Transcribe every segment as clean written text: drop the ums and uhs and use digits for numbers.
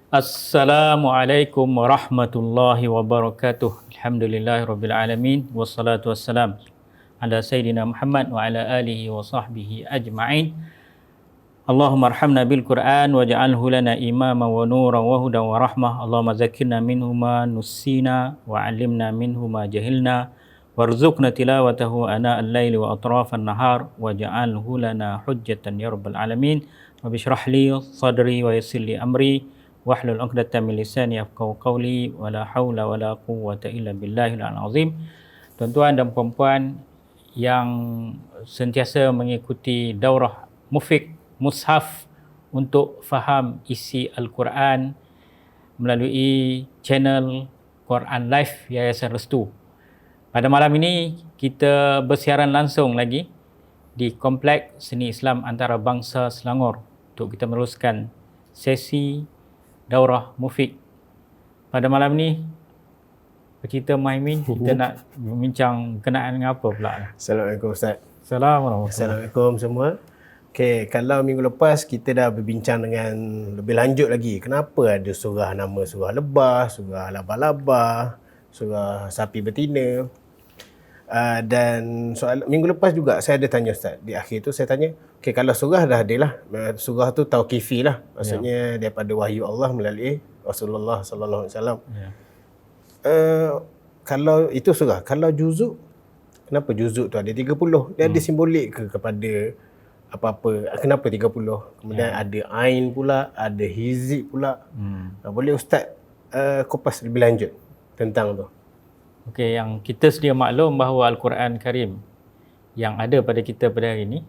Assalamualaikum warahmatullahi wabarakatuh. Alhamdulillahirabbil alamin wassalatu wassalam ala sayyidina Muhammad wa ala alihi wa sahbihi ajma'in. Allahumma arhamna bil Qur'an waj'alhu lana imama wa nuran wa hudan wa rahmah. Allahumma zakkirna minhu ma nussina wa 'allimna minhu ma jahilna warzuqna tilawatahu ana al-laili wa atrafan nahar waj'alhu lana hujjatan ya rabbal alamin. Rabbi shrah li sadri wa yassir li amri wahlul 'uqdatam min lisani yafqahu qawli wala haula wala quwwata illa billahil azim. Tuan-tuan dan puan-puan yang sentiasa mengikuti daurah Mufiq Mushaf untuk faham isi Al-Quran melalui channel Quran Live Yayasan Restu. Pada malam ini kita bersiaran langsung lagi di Kompleks Seni Islam Antarabangsa Selangor untuk kita meneruskan sesi daurah Mufiq. Pada malam ni pecinta Muhaimin, kita nak membincang kenaan dengan apa pula? Assalamualaikum Ustaz. Assalamualaikum semua. Okey, kalau minggu lepas kita dah berbincang dengan lebih lanjut lagi, kenapa ada surah nama surah Lebah, surah Laba-Laba, surah Sapi Betina. Dan soal minggu lepas juga saya ada tanya Ustaz. Di akhir tu saya tanya, okey, kalau surah dah ada lah. Surah tu tauqifi lah. Maksudnya daripada wahyu Allah melalui Rasulullah sallallahu alaihi wasallam. Kalau itu surah, kalau juzuk, kenapa juzuk tu ada 30? Dia ada simbolik ke kepada apa-apa? Kenapa 30? Kemudian ada ain pula, ada hizib pula. Boleh Ustaz kupas lebih lanjut tentang tu? Okey, yang kita sedia maklum bahawa Al-Quran Karim yang ada pada kita pada hari ini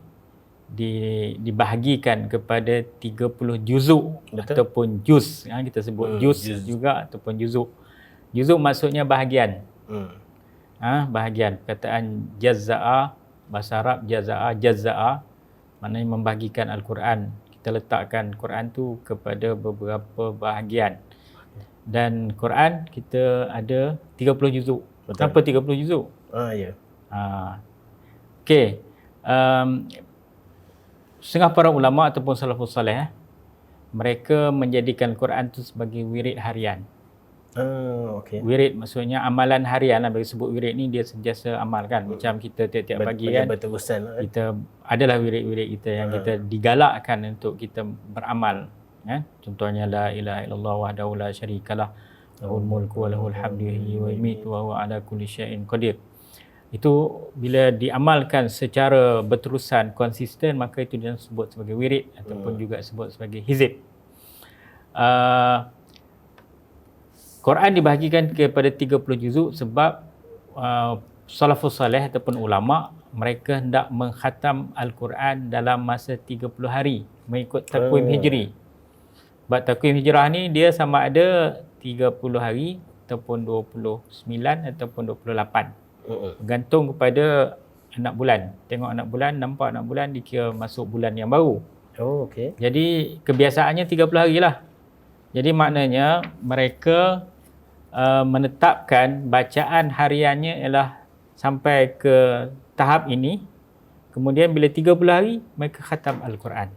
dibahagikan kepada 30 juzuk. Betul? Ataupun juz. Kita sebut juz juga ataupun juzuk. Juzuk maksudnya bahagian. Bahagian. Perkataan jazza'a, bahasa Arab jazza'a maknanya membahagikan Al-Quran. Kita letakkan Quran tu kepada beberapa bahagian. Dan Quran kita ada 30 juzuk. Kenapa 30 juzuk? Ya. Okey. Setengah para ulama ataupun salafus salih, mereka menjadikan Quran tu sebagai wirid harian. Okey. Wirid maksudnya amalan harian lah. Bagi sebut wirid ni dia sentiasa amalkan. Macam kita tiap-tiap pagi kan, kita adalah wirid-wirid kita yang kita digalakkan untuk kita beramal. Contohnya la ilaha illallah wahdahu la syarikalah lahul mulku wa lahul hamdu yuhyi wa yumiitu wa huwa ala kulli syai'in qadir. Itu bila diamalkan secara berterusan konsisten, maka itu disebut sebagai wirid ataupun juga sebut sebagai hizib. Quran dibahagikan kepada 30 juzuk sebab salafus salih ataupun ulama mereka hendak mengkhatam Al-Quran dalam masa 30 hari mengikut takwim hijri. Sebab takwim hijrah ni dia sama ada 30 hari ataupun 29 ataupun 28. Bergantung kepada anak bulan. Tengok anak bulan, nampak anak bulan dikira masuk bulan yang baru. Okey. Jadi kebiasaannya 30 hari lah. Jadi maknanya mereka menetapkan bacaan hariannya ialah sampai ke tahap ini. Kemudian bila 30 hari mereka khatam Al-Quran.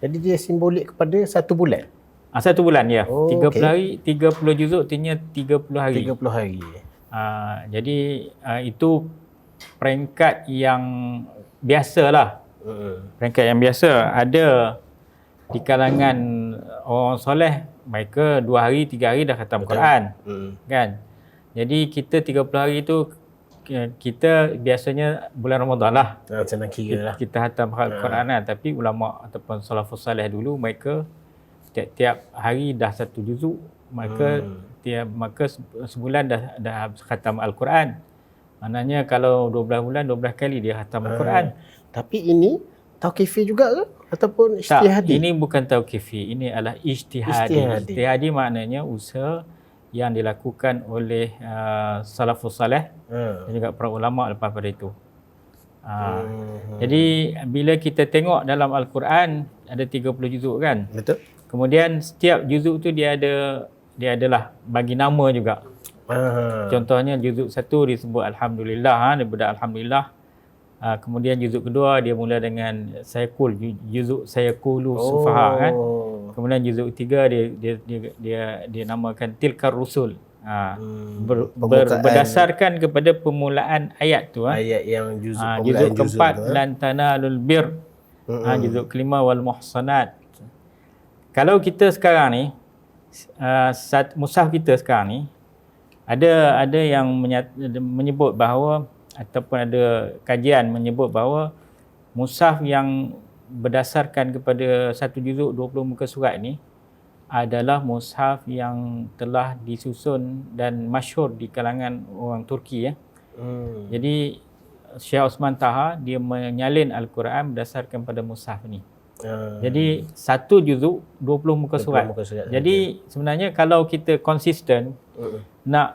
Jadi dia simbolik kepada satu bulan? Satu bulan, ya. 30 okey. hari, 30 juzuk artinya 30 hari. 30 hari. Jadi itu peringkat yang biasalah. Peringkat yang biasa. Ada di kalangan orang soleh, mereka 2 hari, 3 hari dah khatam Quran. Kan? Jadi kita 30 hari itu kita biasanya bulan Ramadan lah. Macam nak kira lah. Kita khatam Al-Quran lah. Tapi ulama ataupun salafus salih dulu, mereka tiap-tiap hari dah 1 juzuk. Maka sebulan dah khatam Al-Quran. Maknanya kalau 12 bulan, 12 kali dia khatam Al-Quran. Tapi ini tauqifi juga ke? Ataupun ijtihadi? Tak, ini bukan tauqifi. Ini adalah ijtihadi. Ijtihadi maknanya usaha yang dilakukan oleh salafus salih dan juga para ulama lepas pada itu. Jadi bila kita tengok dalam Al-Quran ada 30 juzuk kan? Betul. Kemudian setiap juzuk tu dia adalah bagi nama juga. Contohnya juzuk 1 disebut Alhamdulillah, daripada Alhamdulillah. Kemudian juzuk kedua dia mula dengan sayakul, juzuk sayakulu sufaha kan. Kemudian juzuk 3 dia namakan Tilkar Rusul. Berdasarkan kepada permulaan ayat tu. Ayat yang juzuk juzuk keempat lan tanalul bir. Juzuk kelima wal muhsanat. Kalau kita sekarang ni mushaf kita sekarang ni ada yang menyebut bahawa ataupun ada kajian menyebut bahawa mushaf yang berdasarkan kepada satu juzuk 20 muka surat ni adalah mushaf yang telah disusun dan masyhur di kalangan orang Turki ya. Jadi Syekh Osman Taha dia menyalin Al-Quran berdasarkan pada mushaf ni. Jadi satu juzuk 20 muka surat. Jadi sebenarnya kalau kita konsisten nak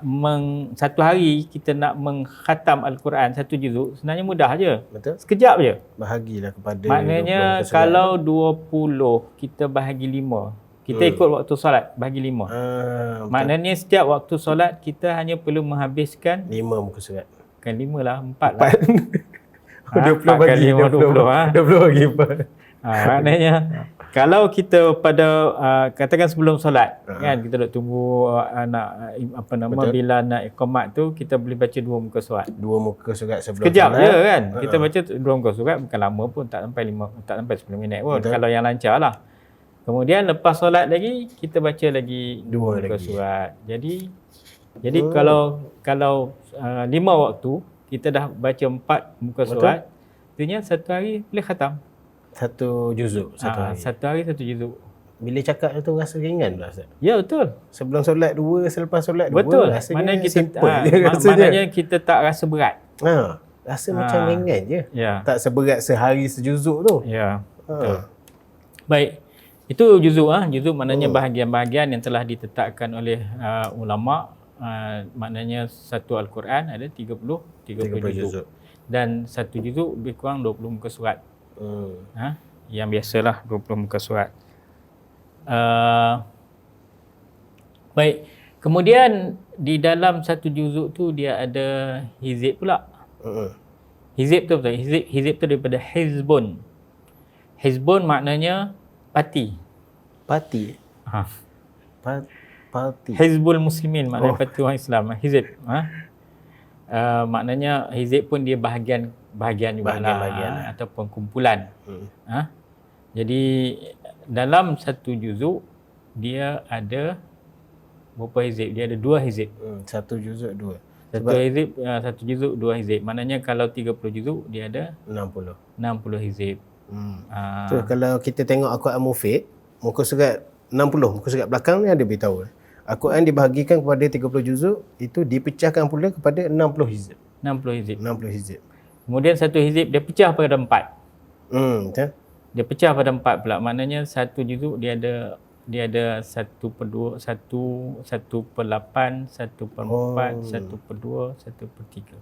satu hari kita nak mengkhatam Al-Quran satu juzuk, sebenarnya mudah aje. Betul. Sekejap je. Bahagilah kepada maknanya kalau 20 kita bahagi 5. Kita ikut waktu solat bahagi 5. Maknanya setiap waktu solat kita hanya perlu menghabiskan 5 muka surat. Bukan 5 lah, 4 lah. 20 bagi 5, 20 bagi 4. Maknanya kalau kita pada katakan sebelum solat kan kita duk tunggu Betul. bila nak iqamat tu kita boleh baca 2 muka surat. 2 muka surat sebelum sekejap solat. je kan. Kita baca 2 muka surat bukan lama pun, tak sampai 10 minit pun. Betul. Kalau yang lancar lah. Kemudian lepas solat lagi kita baca lagi 2 muka surat. Jadi kalau 5 waktu kita dah baca 4 muka surat, artinya satu hari boleh khatam. Satu juzuk satu hari. Satu hari satu juzuk. Bila cakap tu rasa ringan lah Ustaz. Ya betul. Sebelum solat 2, selepas solat 2 Betul. rasanya Maknanya kita simple je rasanya. maknanya kita tak rasa berat. Rasa macam ringan je. Ya. Tak seberat sehari sejuzuk tu. Ya. Betul. Baik. Itu juzuk juzuk maknanya bahagian-bahagian yang telah ditetapkan oleh ulama. Maknanya satu Al-Quran ada 30 juzuk. Dan satu juzuk lebih kurang 20 muka surat. Yang biasalah 20 muka surat. Baik. Kemudian di dalam satu juzuk tu dia ada hizib pula. Hizib tu betul. Hizib tu daripada hizbun. Hizbun maknanya parti. Parti. Parti. Hizbul Muslimin maknanya parti orang Islam. Hizib. Maknanya hizib pun dia bahagian juga lah, ataupun kumpulan. Jadi dalam satu juzuk dia ada berapa hizib? Dia ada 2 hizib. Satu juzuk 2. Satu juzuk 2 hizib. Maknanya kalau 30 juzuk dia ada 60 hizib. So, kalau kita tengok Al-Quran Mufid, muka surat 60, muka surat belakang ni ada beritahu. Al-Quran dibahagikan kepada 30 juzuk, itu dipecahkan pula kepada 60 hizib. 60 hizib. Kemudian satu hizib dia pecah pada 4. Betul. Dia pecah pada 4 pula. Maknanya satu juzuk dia ada 1/2, 1/8, 1/4, 1/2, 1/3.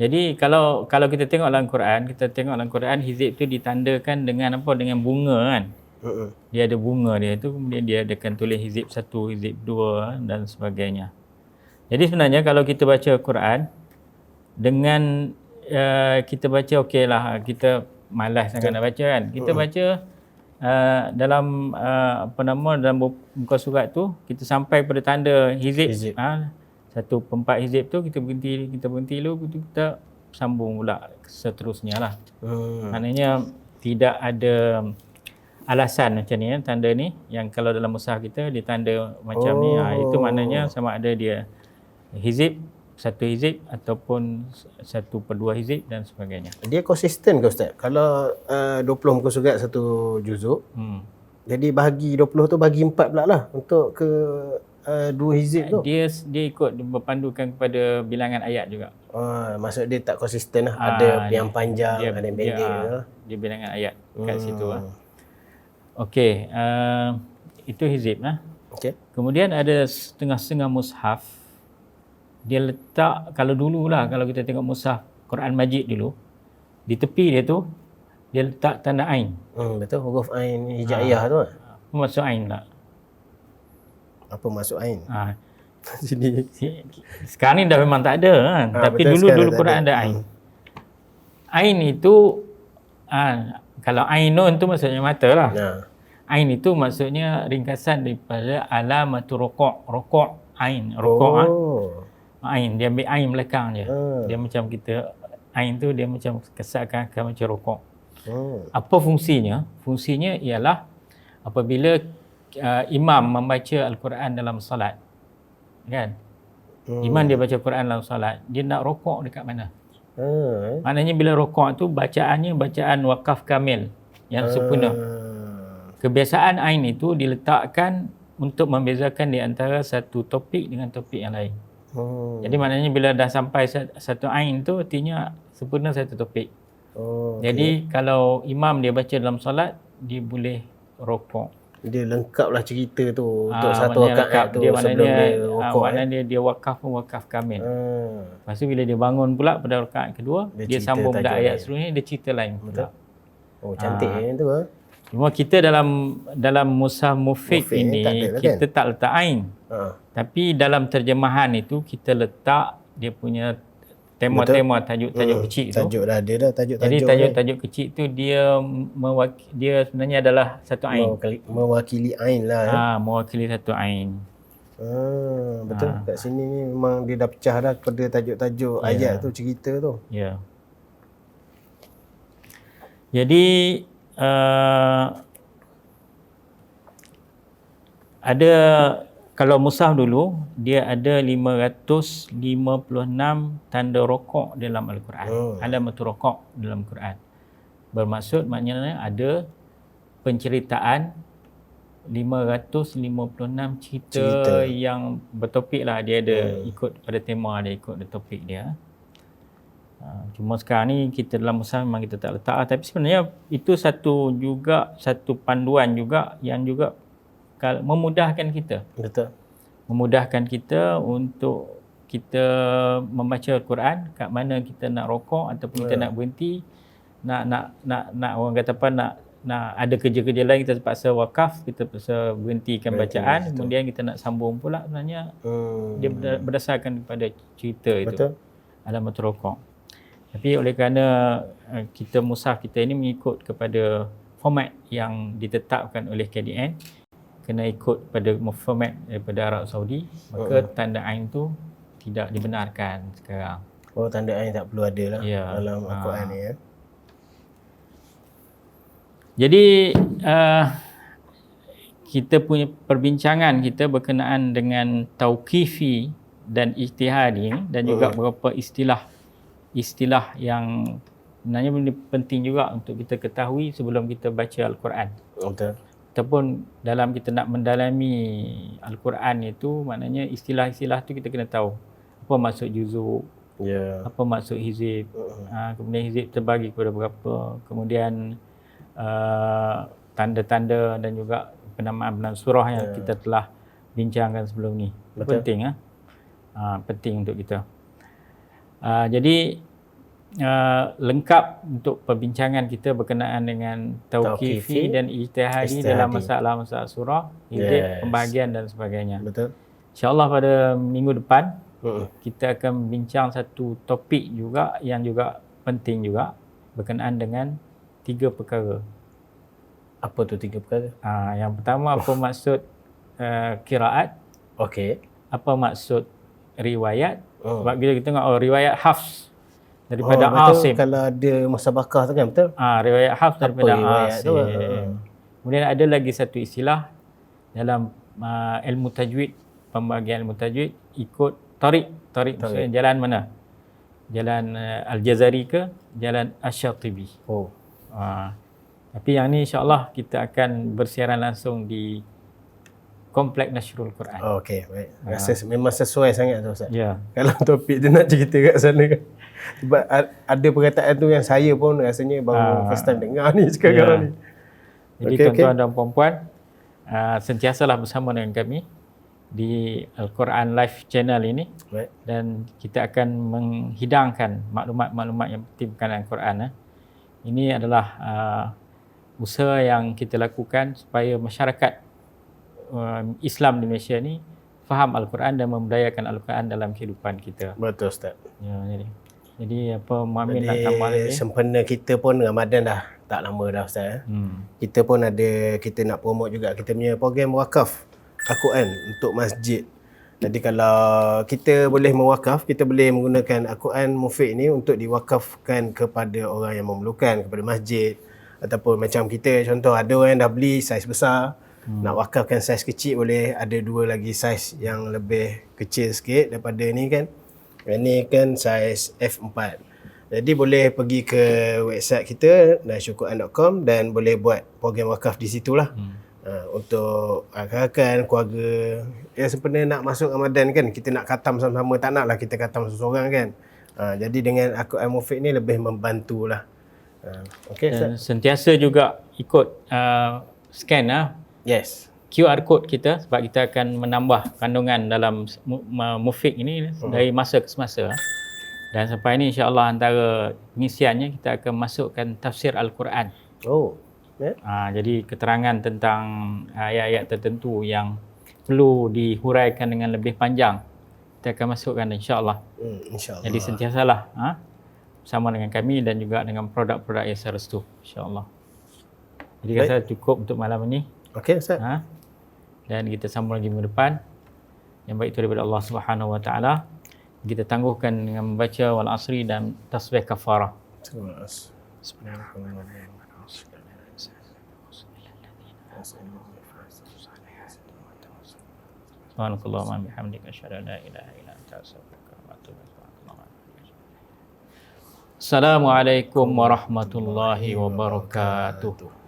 Jadi kalau kita tengok dalam Quran, hizib tu ditandakan dengan apa? Dengan bunga kan. Dia ada bunga dia tu, kemudian dia akan tulis hizib 1, hizib 2 dan sebagainya. Jadi sebenarnya kalau kita baca Quran dengan kita baca okeylah, kita malas sangat nak baca kan. Kita baca dalam dalam muka surat tu kita sampai pada tanda hizib. 1/4 hizib tu kita berhenti dulu, kita sambung pula seterusnya lah. Maknanya tidak ada alasan macam ni, tanda ni yang kalau dalam mushaf kita ditanda macam ni, itu maknanya sama ada dia hizib, 1 hizib ataupun 1/2 hizib dan sebagainya. Dia konsisten ke Ustaz? Kalau 20 muka surat satu juzuk, jadi bahagi 20 tu bagi 4 pula lah untuk ke 2 hizib tu. Dia ikut berpandukan kepada bilangan ayat juga. Maksud dia tak konsisten lah. Ada yang panjang, ada yang pendek. Dia bilangan ayat kat situ lah. Okey, itu hizib lah. Okay. Kemudian ada setengah-setengah mushaf. Dia letak, kalau kita tengok mushaf Quran Majid dulu, di tepi dia tu dia letak tanda ain. Betul, huruf ain hijaiyah tu. Apa maksud ain tak? Apa maksud ain? Sini. Sekarang ni dah memang tak ada kan. Tapi dulu Quran ada ain. Ain itu kalau ainun tu maksudnya mata lah. Ain itu maksudnya ringkasan daripada alamatul rukuk ain. Rukuk ain, dia ambil ain belakang je. Dia macam kita, ain tu dia macam kesankan macam rukuk. Apa fungsinya? Fungsinya ialah apabila imam membaca Al-Quran dalam solat, kan? Imam dia baca Quran dalam solat, dia nak rukuk dekat mana? Maknanya bila rukuk tu bacaannya bacaan wakaf kamil yang sempurna. Kebiasaan ain itu diletakkan untuk membezakan di antara satu topik dengan topik yang lain. Jadi maknanya bila dah sampai satu ain tu artinya sempurna satu topik. Jadi kalau imam dia baca dalam solat, dia boleh rukuk. Dia lengkaplah cerita tu untuk satu rakaat tu sebelum dia rukuk. Maknanya dia wakaf pun wakaf kamil. Lepas tu bila dia bangun pula pada rakaat kedua, dia sambung pada ayat seterusnya, dia cerita lain pula. Cantik tu. Cuma kita dalam mushaf Mufiq ini kita tak letak ain. Tapi dalam terjemahan itu kita letak dia punya tema-tema tajuk-tajuk kecil tu. Tajuk dah ada dah tajuk-tajuk. Jadi tajuk-tajuk kecil tu dia sebenarnya adalah satu ain. Mewakili ain lah. Mewakili satu ain. Betul. Kat sini ni memang dia dah pecah dah kepada tajuk-tajuk ayat tu, cerita tu. Ya. Jadi ada, kalau mushaf dulu dia ada 556 tanda rokok dalam Al-Quran. Alamatul rokok dalam Quran. Bermaksud maknanya ada penceritaan 556 cerita yang bertopik lah. Dia ada ikut pada tema, dia ikut topik dia. Cuma sekarang ni kita dalam mushaf memang kita tak letak, tapi sebenarnya itu satu panduan juga yang juga memudahkan kita. Betul. Memudahkan kita untuk kita membaca Al-Quran kat mana kita nak rokok ataupun kita nak berhenti, nak orang kata apa, nak ada kerja-kerja lain, kita terpaksa wakaf, kita terpaksa berhentikan bacaan, kemudian kita nak sambung pula. Sebenarnya dia berdasarkan kepada cerita itu. Betul. Alamatul rokok. Tapi oleh kerana kita mushaf kita ini mengikut kepada format yang ditetapkan oleh KDN, kena ikut pada format daripada Arab Saudi, maka tanda ain tu tidak dibenarkan sekarang. Tanda ain tak perlu ada lah dalam Al-Quran ni ya. Jadi kita punya perbincangan kita berkenaan dengan tauqifi dan ijtihadi dan juga beberapa istilah yang sebenarnya penting juga untuk kita ketahui sebelum kita baca Al-Quran. Betul. Ataupun dalam kita nak mendalami Al-Quran itu, maknanya istilah-istilah tu kita kena tahu. Apa maksud juzuk, apa maksud hizib, kemudian hizib terbagi kepada berapa, kemudian tanda-tanda dan juga penamaan surah yang kita telah bincangkan sebelum ni. Betul. Penting penting untuk kita. Jadi lengkap untuk perbincangan kita berkenaan dengan tauqifi dan ijtihadi dalam masalah-masalah surah, hizib, pembahagian dan sebagainya. Betul. InsyaAllah pada minggu depan kita akan bincang satu topik juga yang juga penting juga berkenaan dengan 3 perkara. Apa tu 3 perkara? Yang pertama, apa maksud qiraat, Okey. apa maksud riwayat. Oh. Sebab kita tengok riwayat Hafs daripada betul, Asim. kalau ada musabakah tu kan, betul? Riwayat Hafs daripada riwayat tu? Asim. Kemudian ada lagi satu istilah dalam ilmu tajwid, pembagian ilmu tajwid, ikut tarik maksudnya jalan mana? Jalan Al-Jazari ke jalan Asy-Syatibi. Tapi yang ni insya-Allah kita akan bersiaran langsung di Kompleks Nashrul Quran. Okey, baik. Rasa memang sesuai sangat tu Ustaz. Ya. Kalau topik tu nak cerita kat sana kan. Sebab ada perkataan tu yang saya pun rasanya baru first time dengar ni sekarang ni. Jadi tuan-tuan dan puan-puan, sentiasalah bersama dengan kami di Al-Quran Live channel ini. Baik. Dan kita akan menghidangkan maklumat-maklumat yang penting berkaitan dengan Quran. Ini adalah usaha yang kita lakukan supaya masyarakat Islam di Malaysia ni faham Al-Quran dan membudayakan Al-Quran dalam kehidupan kita. Betul Ustaz. Ya, jadi apa Muhammad nak tambah lagi? Sempena kita pun Ramadan dah tak lama dah Ustaz. Kita pun kita nak promote juga kita punya program wakaf Al-Quran untuk masjid. Jadi kalau kita boleh mewakaf, kita boleh menggunakan Al-Quran Mufid ni untuk diwakafkan kepada orang yang memerlukan, kepada masjid. Ataupun macam kita, contoh ada orang yang dah beli saiz besar, nak wakafkan saiz kecil boleh, ada 2 lagi saiz yang lebih kecil sikit daripada ni kan. Yang ni kan saiz F4. Jadi boleh pergi ke website kita nashrulquran.com dan boleh buat program wakaf di situlah. Untuk rakan-rakan, keluarga. Ya sempena nak masuk Ramadan kan, kita nak khatam sama-sama, tak naklah kita khatam seseorang kan. Jadi dengan Al-Quran Mufid ni lebih membantulah. Okey, dan sentiasa juga ikut scan yes, QR code kita, sebab kita akan menambah kandungan dalam Mufid ini dari masa ke semasa. Dan sampai ini insya-Allah antara pengisiannya kita akan masukkan tafsir Al-Quran. Jadi keterangan tentang ayat-ayat tertentu yang perlu dihuraikan dengan lebih panjang kita akan masukkan insya-Allah. Insya-Allah. Jadi sentiasalah bersama dengan kami dan juga dengan produk-produk Yasar Restu, insya-Allah. Jadi rasa cukup untuk malam ini. Okey Ustaz. Dan kita sambung lagi minggu depan. Yang baik itu daripada Allah Subhanahu Wa Taala. Kita tangguhkan dengan membaca wal asri dan tasbih kafarah. Bismillahirrahmanirrahim. Subhanakallahumma bihamdika asyhadu an la ilaha illa anta astaghfiruka wa atubu ilaik. Assalamualaikum warahmatullahi wabarakatuh.